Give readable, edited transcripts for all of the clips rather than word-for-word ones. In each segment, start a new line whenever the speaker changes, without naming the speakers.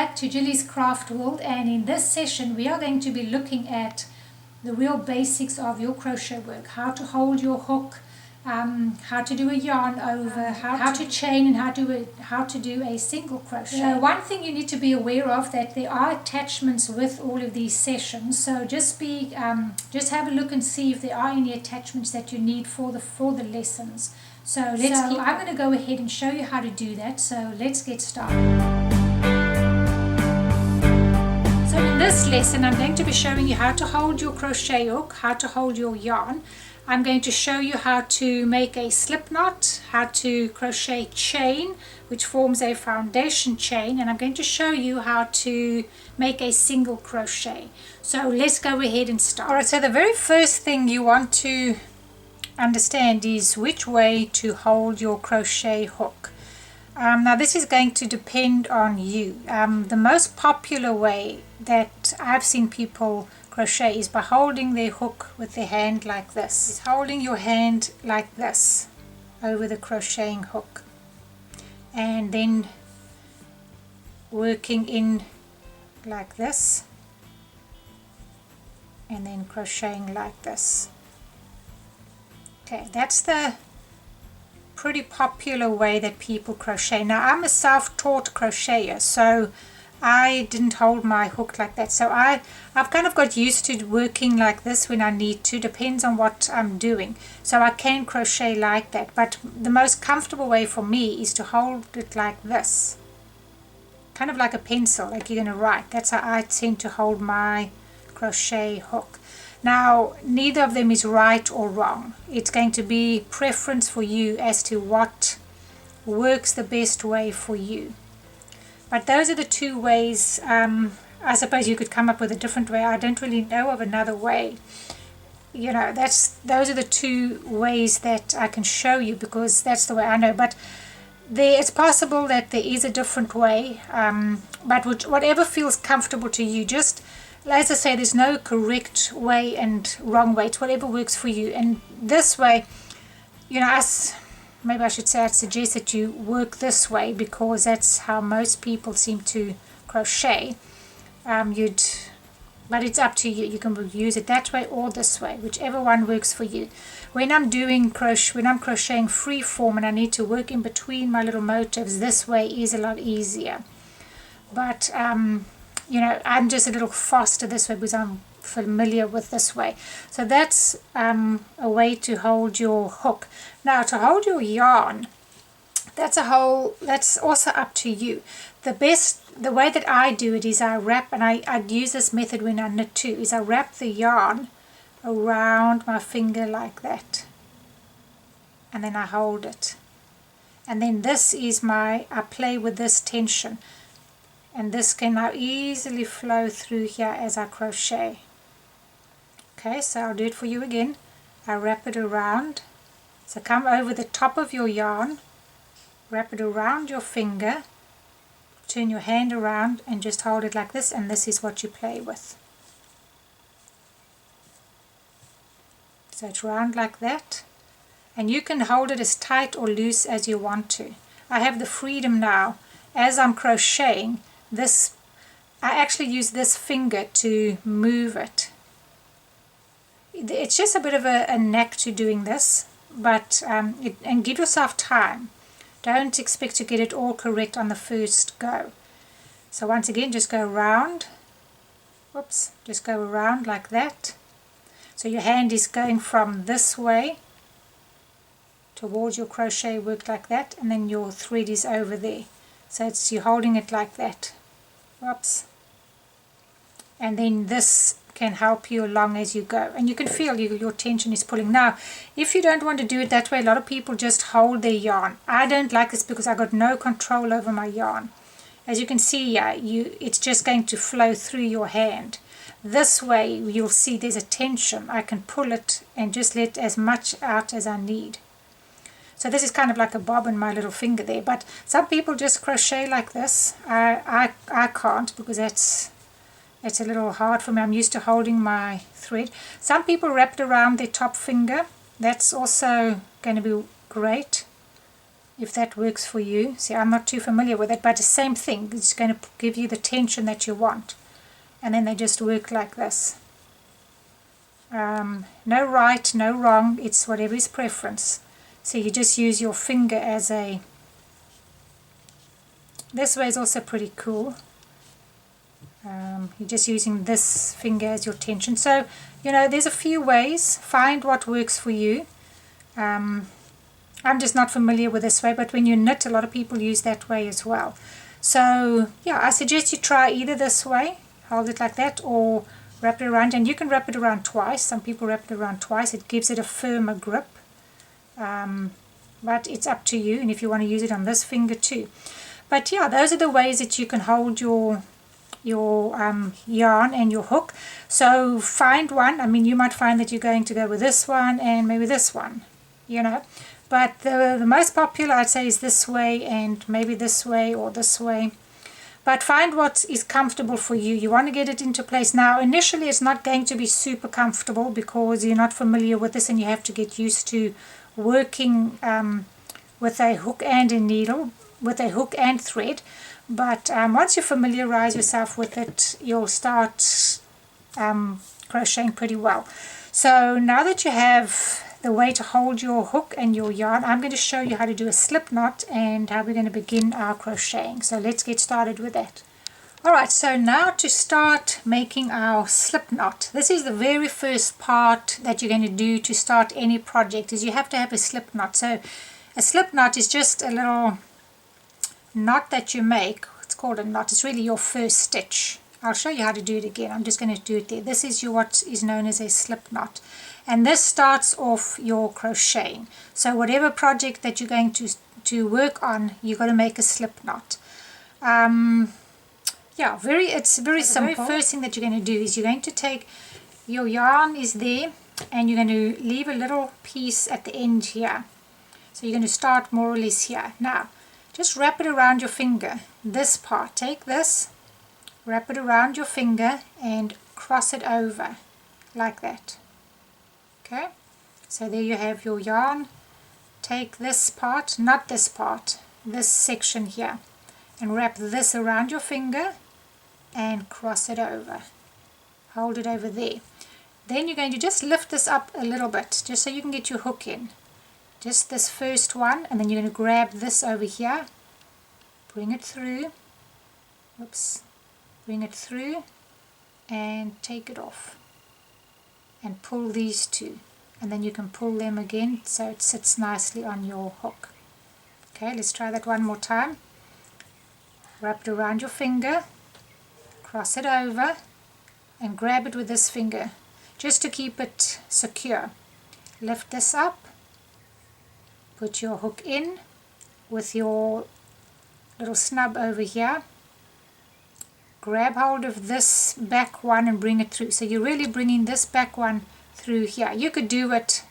back to Gillys Craft World, and in this session we are going to be looking at the real basics of your crochet work. How to hold your hook, how to do a yarn over, how to chain, and how to do a single crochet. One thing you need to be aware of, that there are attachments with all of these sessions, so just have a look and see if there are any attachments that you need for the lessons. So I'm going to go ahead and show you how to do that, so let's get started. So in this lesson I'm going to be showing you how to hold your crochet hook, how to hold your yarn. I'm going to show you how to make a slip knot, how to crochet chain, which forms a foundation chain, and I'm going to show you how to make a single crochet. So let's go ahead and start. Alright, so the very first thing you want to understand is which way to hold your crochet hook. Now this is going to depend on you. The most popular way that I've seen people crochet is by holding their hook with their hand like this. It's holding your hand like this over the crocheting hook and then working in like this and then crocheting like this. Okay, that's the pretty popular way that people crochet. Now I'm a self-taught crocheter, so I didn't hold my hook like that, so I've kind of got used to working like this when I need to. Depends on what I'm doing, so I can crochet like that, but the most comfortable way for me is to hold it like this, kind of like a pencil, like you're going to write. That's how I tend to hold my crochet hook. Now neither of them is right or wrong. It's going to be preference for you as to what works the best way for you. But those are the two ways. I suppose you could come up with a different way. I don't really know of another way. You know, those are the two ways that I can show you, because that's the way I know. But it's possible that there is a different way. But whatever feels comfortable to you, just as I say, there's no correct way and wrong way. It's whatever works for you. And this way, you know, maybe I should say I'd suggest that you work this way, because that's how most people seem to crochet. But it's up to you. You can use it that way or this way, whichever one works for you. When I'm crocheting free form and I need to work in between my little motifs, this way is a lot easier. But you know, I'm just a little faster this way because I'm familiar with this way. So that's a way to hold your hook. Now to hold your yarn, that's also up to you. The way that I do it is I wrap, and I'd use this method when I knit too, is I wrap the yarn around my finger like that, and then I hold it, and then this is I play with this tension, and this can now easily flow through here as I crochet. Okay, so I'll do it for you again. I wrap it around, so come over the top of your yarn, wrap it around your finger, turn your hand around and just hold it like this, and this is what you play with. So it's round like that, and you can hold it as tight or loose as you want to. I have the freedom now, as I'm crocheting this, I actually use this finger to move it. It's just a bit of a knack to doing this, but and give yourself time. Don't expect to get it all correct on the first go. So once again, just go around. Whoops, just go around like that. So your hand is going from this way towards your crochet work like that, and then your thread is over there. So you're holding it like that. Whoops. And then this can help you along as you go, and you can feel your tension is pulling. Now if you don't want to do it that way, a lot of people just hold their yarn. I don't like this because I got no control over my yarn. As you can see here, it's just going to flow through your hand. This way you'll see there's a tension. I can pull it and just let as much out as I need. So this is kind of like a bob in my little finger there, but some people just crochet like this. I can't, because it's a little hard for me. I'm used to holding my thread. Some people wrap it around their top finger. That's also going to be great. if that works for you. See, I'm not too familiar with it, but the same thing. It's going to give you the tension that you want. And then they just work like this. No right, no wrong. It's whatever is preference. So you just use your finger as a... This way is also pretty cool. You're just using this finger as your tension. So, you know, there's a few ways. Find what works for you. I'm just not familiar with this way, but when you knit, a lot of people use that way as well. So, yeah, I suggest you try either this way, hold it like that, or wrap it around. And you can wrap it around twice. Some people wrap it around twice. It gives it a firmer grip. But it's up to you, and if you want to use it on this finger too. But yeah, those are the ways that you can hold your yarn and your hook. So find one. I mean, you might find that you're going to go with this one and maybe this one, you know. But the most popular, I'd say, is this way and maybe this way or this way. But find what is comfortable for you. You want to get it into place. Now, initially, it's not going to be super comfortable because you're not familiar with this and you have to get used to working with a hook and a needle, with a hook and thread. But once you familiarize yourself with it, you'll start crocheting pretty well. So now that you have the way to hold your hook and your yarn, I'm going to show you how to do a slip knot and how we're going to begin our crocheting. So let's get started with that. Alright, so now to start making our slip knot. This is the very first part that you're going to do to start any project, is you have to have a slip knot. So a slip knot is just a little knot that you make. It's called a knot. It's really your first stitch. I'll show you how to do it again. I'm just going to do it there. This is what is known as a slip knot. And this starts off your crocheting. So whatever project that you're going to work on, you've got to make a slip knot. Yeah, it's very simple. The very first thing that you're going to do is you're going to take your yarn is there and you're going to leave a little piece at the end here. So you're going to start more or less here. Now, just wrap it around your finger. This part, take this, wrap it around your finger and cross it over like that. Okay, so there you have your yarn. Take this part, not this part, this section here, and wrap this around your finger and cross it over. Hold it over there. Then you're going to just lift this up a little bit, just so you can get your hook in. Just this first one, and then you're going to grab this over here, bring it through, oops, bring it through, and take it off. And pull these two, and then you can pull them again so it sits nicely on your hook. Okay, let's try that one more time. Wrap it around your finger, cross it over, and grab it with this finger just to keep it secure. Lift this up, put your hook in with your little snub over here, grab hold of this back one and bring it through. So you're really bringing this back one through here. You could do it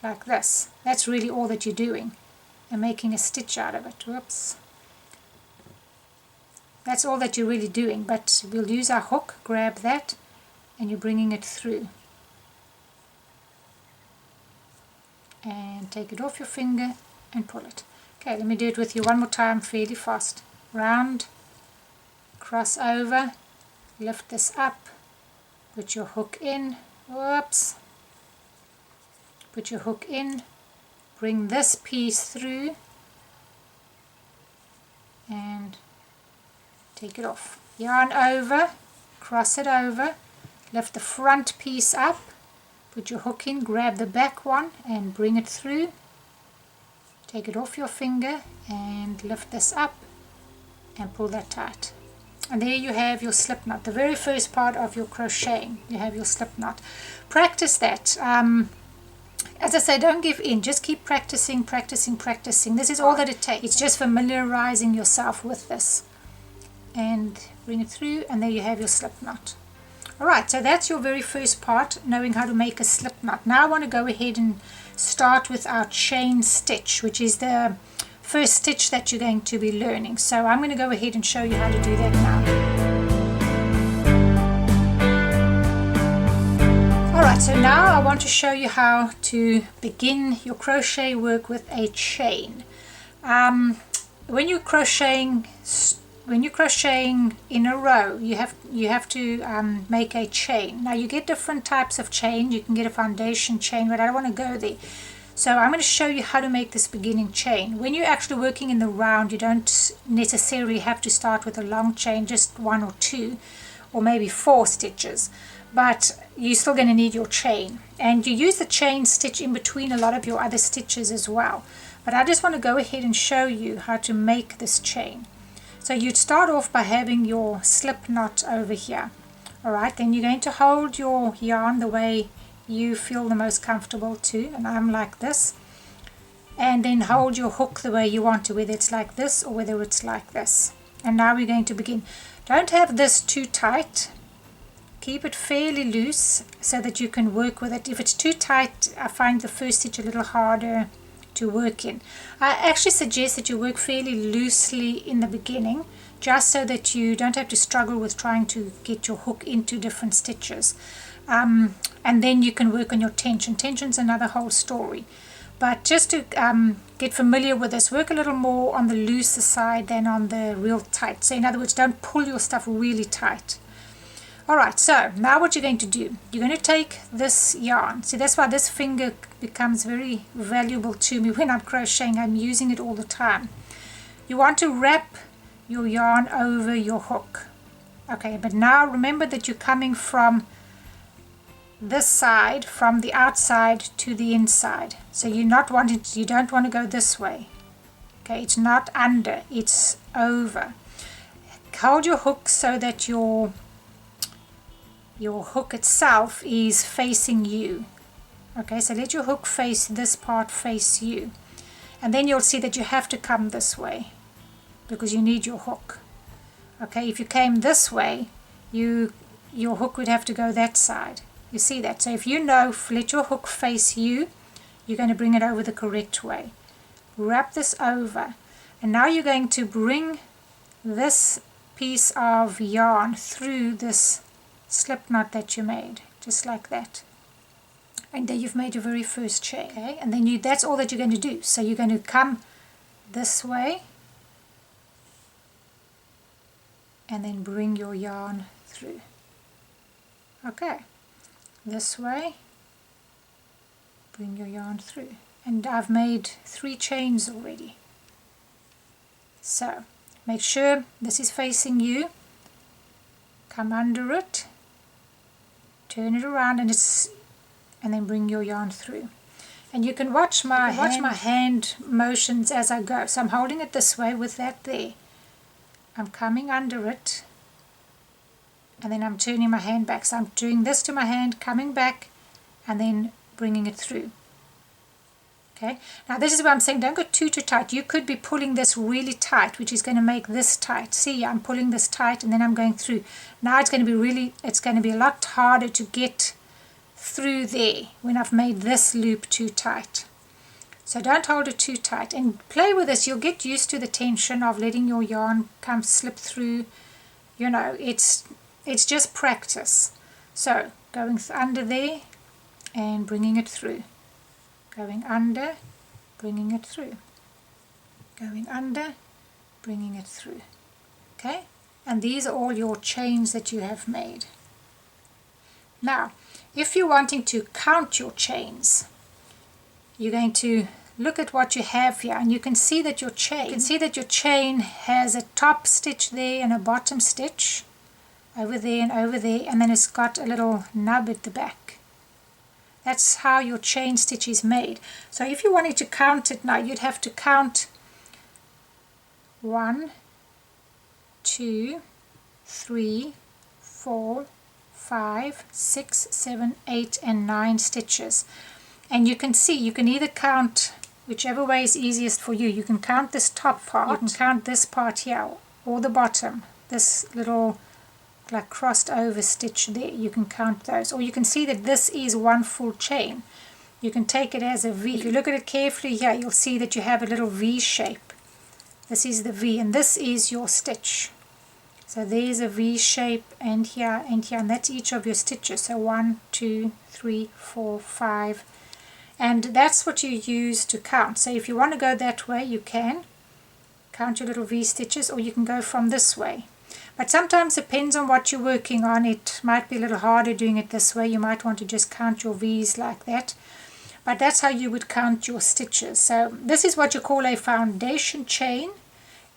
like this. That's really all that you're doing, and making a stitch out of it. Whoops. That's all that you're really doing, but we'll use our hook. Grab that and you're bringing it through. And take it off your finger and pull it. Okay, let me do it with you one more time fairly fast. Round, cross over, lift this up, put your hook in, whoops, put your hook in, bring this piece through and take it off. Yarn over, cross it over, lift the front piece up, put your hook in, grab the back one and bring it through, take it off your finger and lift this up and pull that tight. And there you have your slip knot, the very first part of your crocheting. You have your slip knot. Practice that. As I say, don't give in. Just keep practicing, practicing, practicing. This is all that it takes. It's just familiarizing yourself with this. And bring it through, and there you have your slip knot. Alright, so that's your very first part, knowing how to make a slip knot. Now I want to go ahead and start with our chain stitch, which is the first stitch that you're going to be learning. So I'm going to go ahead and show you how to do that now. Alright, so now I want to show you how to begin your crochet work with a chain. When you're crocheting in a row, you have to make a chain. Now you get different types of chain. You can get a foundation chain, but I don't want to go there. So I'm going to show you how to make this beginning chain. When you're actually working in the round, you don't necessarily have to start with a long chain, just 1 or 2 or maybe 4 stitches. But you're still going to need your chain. And you use the chain stitch in between a lot of your other stitches as well. But I just want to go ahead and show you how to make this chain. So you'd start off by having your slip knot over here. Alright, then you're going to hold your yarn the way you feel the most comfortable to, and I'm like this, and then hold your hook the way you want to, whether it's like this or whether it's like this. And now we're going to begin. Don't have this too tight, keep it fairly loose so that you can work with it. If it's too tight, I find the first stitch a little harder to work in. I actually suggest that you work fairly loosely in the beginning, just so that you don't have to struggle with trying to get your hook into different stitches. And then you can work on your tension. Tension's another whole story. But just to get familiar with this, work a little more on the looser side than on the real tight. So in other words, don't pull your stuff really tight. Alright, so now what you're going to do, you're going to take this yarn. See, that's why this finger becomes very valuable to me when I'm crocheting. I'm using it all the time. You want to wrap your yarn over your hook. Okay, but now remember that you're coming from this side, from the outside to the inside. So you don't want to go this way. Okay, it's not under, it's over. Hold your hook so that your hook itself is facing you. Okay, so let your hook face this part, face you. And then you'll see that you have to come this way because you need your hook. Okay, if you came this way, your hook would have to go that side. You see that? So if you know, let your hook face you, you're going to bring it over the correct way. Wrap this over. And now you're going to bring this piece of yarn through this slip knot that you made, just like that. And there you've made your very first chain. Okay, and then that's all that you're going to do. So you're going to come this way and then bring your yarn through. Okay, this way, bring your yarn through. And I've made 3 chains already. So make sure this is facing you, come under it, turn it around, and then bring your yarn through. And you can watch my hand motions as I go. So I'm holding it this way with that there. I'm coming under it, and then I'm turning my hand back. So I'm doing this to my hand, coming back, and then bringing it through. Okay, now this is what I'm saying, don't go too tight. You could be pulling this really tight, which is going to make this tight. See, I'm pulling this tight and then I'm going through. Now it's going to be a lot harder to get through there when I've made this loop too tight. So don't hold it too tight and play with this. You'll get used to the tension of letting your yarn come slip through. You know, it's just practice. So going under there and bringing it through. Going under, bringing it through. Going under, bringing it through. Okay? And these are all your chains that you have made. Now, if you're wanting to count your chains, you're going to look at what you have here, and you can see that your chain has a top stitch there and a bottom stitch over there and over there, and then it's got a little nub at the back. That's how your chain stitch is made. So if you wanted to count it now, you'd have to count 1, 2, 3, 4, 5, 6, 7, 8, and 9 stitches. And you can see, you can either count whichever way is easiest for you. You can count this top part, you can count this part here, or the bottom, this little like crossed over stitch there. You can count those, or you can see that this is one full chain. You can take it as a V. If you look at it carefully here, you'll see that you have a little V shape. This is the V, and this is your stitch. So there's a V shape, and here, and here, and that's each of your stitches. So 1, 2, 3, 4, 5, and that's what you use to count. So if you want to go that way, you can. count your little V stitches, or you can go from this way. But sometimes it depends on what you're working on. It might be a little harder doing it this way. You might want to just count your V's like that. But that's how you would count your stitches. So this is what you call a foundation chain.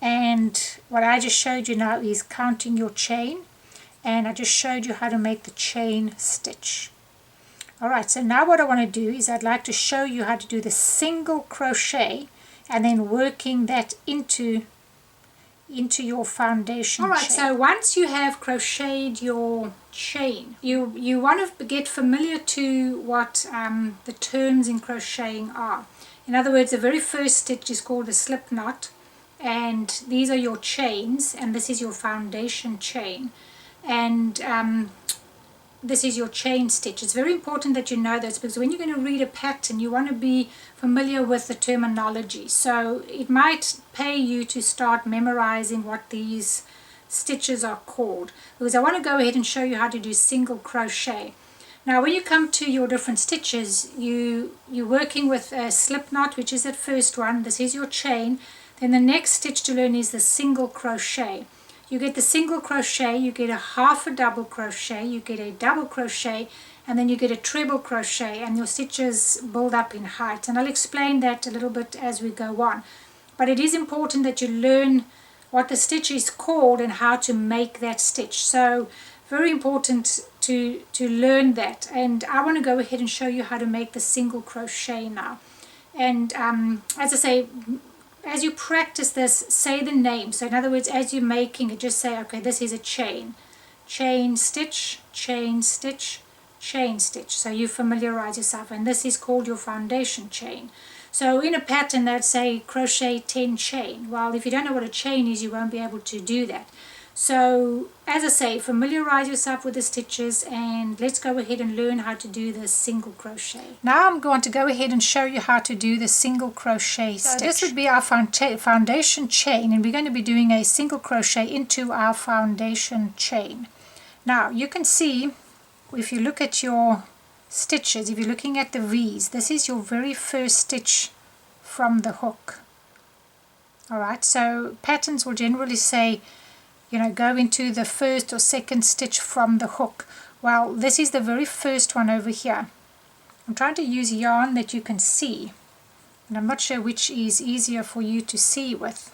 And what I just showed you now is counting your chain. And I just showed you how to make the chain stitch. Alright, so now what I want to do is I'd like to show you how to do the single crochet and then working that into your foundation chain. Alright, so once you have crocheted your chain, you want to get familiar to what the terms in crocheting are. In other words, the very first stitch is called a slip knot, and these are your chains, and this is your foundation chain, and this is your chain stitch. It's very important that you know this, because when you're going to read a pattern, you want to be familiar with the terminology. So it might pay you to start memorizing what these stitches are called, because I want to go ahead and show you how to do single crochet. Now when you come to your different stitches, you're working with a slip knot, which is that first one. This is your chain. Then the next stitch to learn is the single crochet. You get the single crochet, you get a half a double crochet, you get a double crochet, and then you get a treble crochet, and your stitches build up in height. And I'll explain that a little bit as we go on. But it is important that you learn what the stitch is called and how to make that stitch. So very important to learn that. And I want to go ahead and show you how to make the single crochet now. And as I say, as you practice this, say the name. So in other words, as you're making it, just say, okay, this is a chain. Chain stitch, chain stitch, chain stitch. So you familiarize yourself, and this is called your foundation chain. So in a pattern that say crochet 10 chain. Well, if you don't know what a chain is, you won't be able to do that. So as I say, familiarize yourself with the stitches, and let's go ahead and learn how to do the single crochet. Now I'm going to go ahead and show you how to do the single crochet stitch. So this would be our foundation chain, and we're going to be doing a single crochet into our foundation chain. Now you can see, if you look at your stitches, if you're looking at the V's, this is your very first stitch from the hook. Alright, so patterns will generally say, you know, go into the first or second stitch from the hook. Well, this is the very first one over here. I'm trying to use yarn that you can see, and I'm not sure which is easier for you to see with,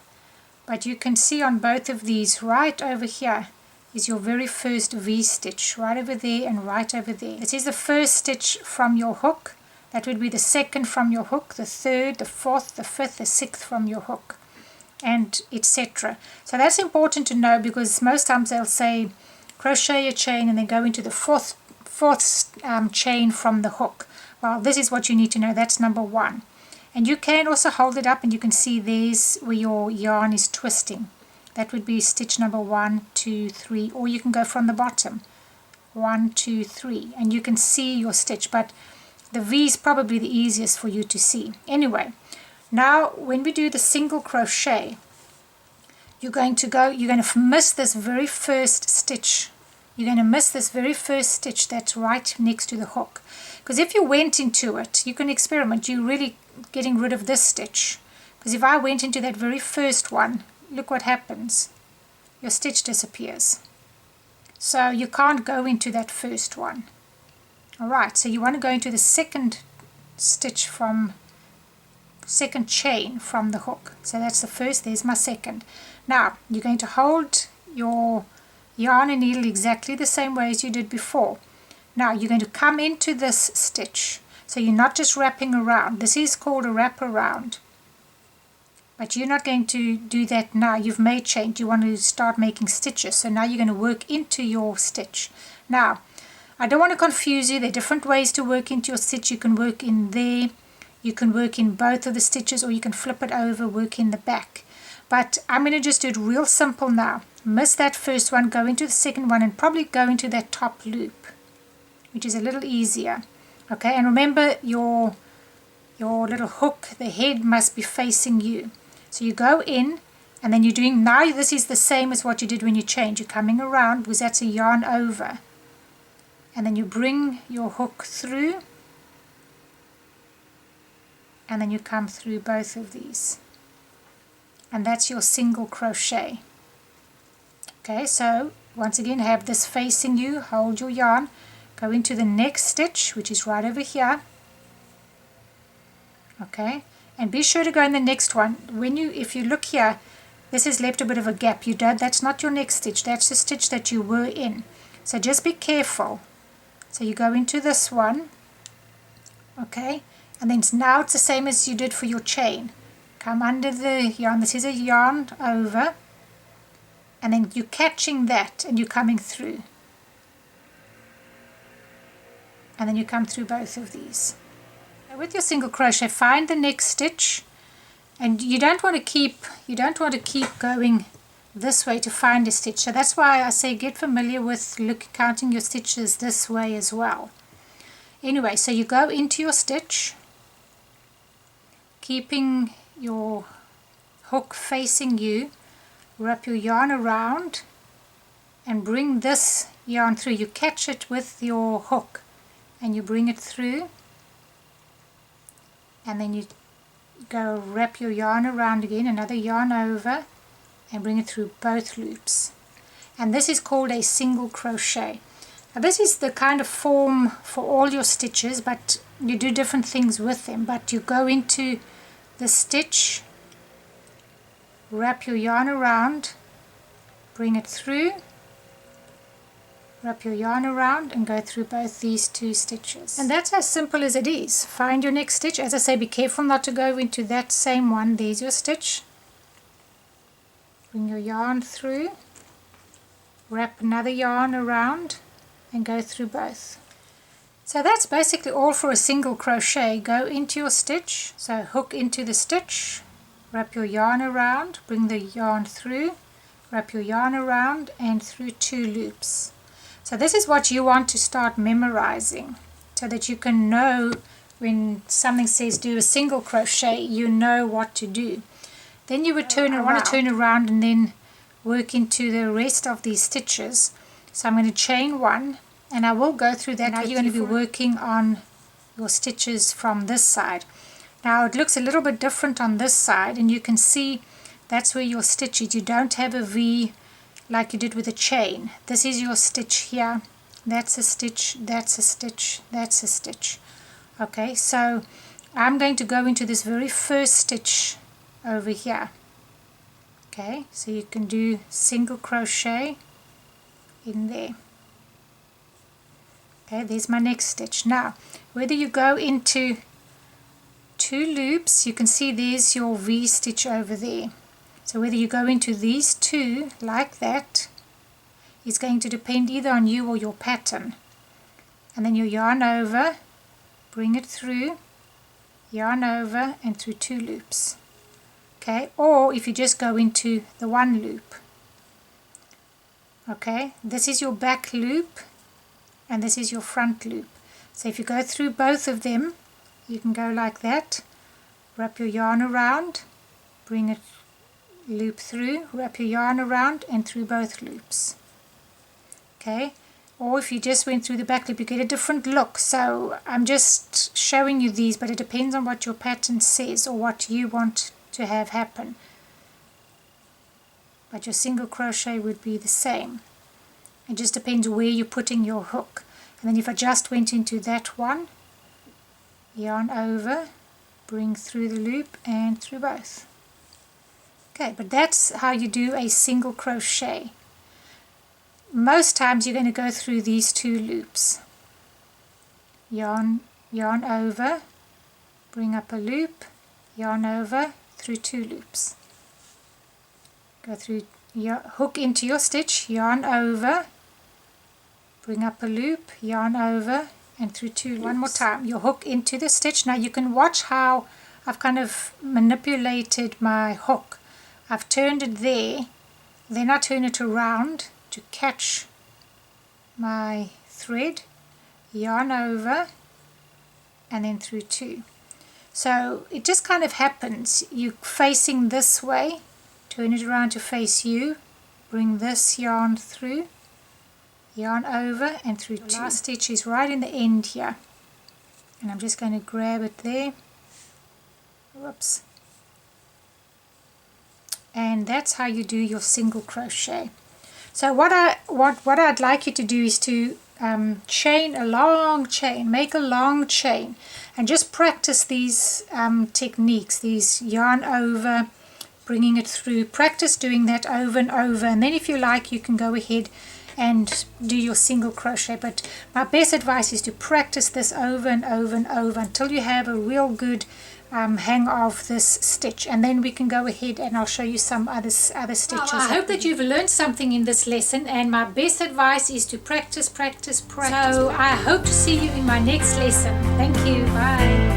but you can see on both of these, right over here is your very first V stitch, right over there and right over there. This is the first stitch from your hook. That would be the second from your hook, the third, the fourth, the fifth, the sixth from your hook, and etc. So that's important to know, because most times they'll say crochet a chain and then go into the fourth chain from the hook. Well, this is what you need to know. That's number one. And you can also hold it up and you can see there's where your yarn is twisting. That would be stitch number 1, 2, 3, or you can go from the bottom, 1, 2, 3, and you can see your stitch, but the V is probably the easiest for you to see. Anyway, now when we do the single crochet, you're going to miss this very first stitch. You're going to miss this very first stitch that's right next to the hook. Because if you went into it, you can experiment. You're really getting rid of this stitch. Because if I went into that very first one, look what happens. Your stitch disappears. So you can't go into that first one. Alright, so you want to go into the second stitch from second chain from the hook. So that's the first, there's my second. Now you're going to hold your yarn and needle exactly the same way as you did before. Now you're going to come into this stitch, so you're not just wrapping around. This is called a wrap around, but you're not going to do that now. You've made chain, you want to start making stitches, so now you're going to work into your stitch. Now I don't want to confuse you. There are different ways to work into your stitch. You can work in there, you can work in both of the stitches, or you can flip it over, work in the back. But I'm going to just do it real simple now. Miss that first one, go into the second one, and probably go into that top loop, which is a little easier. Okay, and remember your little hook, the head must be facing you. So you go in, and then you're doing, now this is the same as what you did when you chained. You're coming around, because that's a yarn over. And then you bring your hook through, and then you come through both of these. and that's your single crochet. Okay, so once again have this facing you, hold your yarn, go into the next stitch, which is right over here. Okay, and be sure to go in the next one. If you look here, this has left a bit of a gap. That's not your next stitch, that's the stitch that you were in. So just be careful. So you go into this one, okay, and then now it's the same as you did for your chain. Come under the yarn, this is a yarn over, and then you're catching that and you're coming through. And then you come through both of these. Now with your single crochet, find the next stitch, and you don't want to keep going this way to find a stitch. So that's why I say get familiar with counting your stitches this way as well. Anyway, so you go into your stitch, keeping your hook facing you, wrap your yarn around and bring this yarn through. You catch it with your hook and you bring it through, and then you go wrap your yarn around again, another yarn over, and bring it through both loops. And this is called a single crochet. Now this is the kind of form for all your stitches, but you do different things with them. But you go into the stitch, wrap your yarn around, bring it through, wrap your yarn around and go through both these two stitches. And that's as simple as it is. Find your next stitch. As I say, be careful not to go into that same one. There's your stitch. Bring your yarn through, wrap another yarn around and go through both. So that's basically all for a single crochet. Go into your stitch, so hook into the stitch, wrap your yarn around, bring the yarn through, wrap your yarn around and through 2 loops. So this is what you want to start memorizing, so that you can know when something says do a single crochet, you know what to do. Then you would I want to turn around and then work into the rest of these stitches. So I'm going to chain 1, and I will go through that. Now you're going to be working on your stitches from this side. Now it looks a little bit different on this side, and you can see that's where your stitch is. You don't have a V like you did with a chain. This is your stitch here. That's a stitch, that's a stitch, that's a stitch. Okay, so I'm going to go into this very first stitch over here. Okay, so you can do single crochet in there. Okay, there's my next stitch. Now whether you go into 2 loops, you can see there's your V stitch over there. So whether you go into these 2 like that is going to depend either on you or your pattern. And then you yarn over, bring it through, yarn over and through 2 loops. Okay, or if you just go into the 1 loop. Okay, this is your back loop and this is your front loop. So if you go through both of them, you can go like that, wrap your yarn around, bring it, loop through, wrap your yarn around and through both loops. Okay, or if you just went through the back loop, you get a different look. So I'm just showing you these, but it depends on what your pattern says or what you want to have happen. But your single crochet would be the same. It just depends where you're putting your hook. And then if I just went into that one, yarn over, bring through the loop and through both. Okay, but that's how you do a single crochet. Most times you're going to go through these 2 loops. Yarn over, bring up a loop, yarn over, through 2 loops. Go through, hook into your stitch, yarn over, bring up a loop, yarn over and through 2 loops. One more time, you hook into the stitch. Now you can watch how I've kind of manipulated my hook. I've turned it there, then I turn it around to catch my thread, yarn over and then through 2. So it just kind of happens. You're facing this way, turn it around to face you, bring this yarn through, yarn over and through 2. The last stitch is right in the end here, and I'm just going to grab it there. Whoops. and that's how you do your single crochet. So what I'd like you to do is to chain a long chain, make a long chain, and just practice these techniques, these yarn over, bringing it through. Practice doing that over and over, and then if you like you can go ahead and do your single crochet. But my best advice is to practice this over and over and over until you have a real good hang of this stitch, and then we can go ahead and I'll show you some other stitches. Well, I hope that you've learned something in this lesson, and my best advice is to practice. So I hope to see you in my next lesson. Thank you. Bye.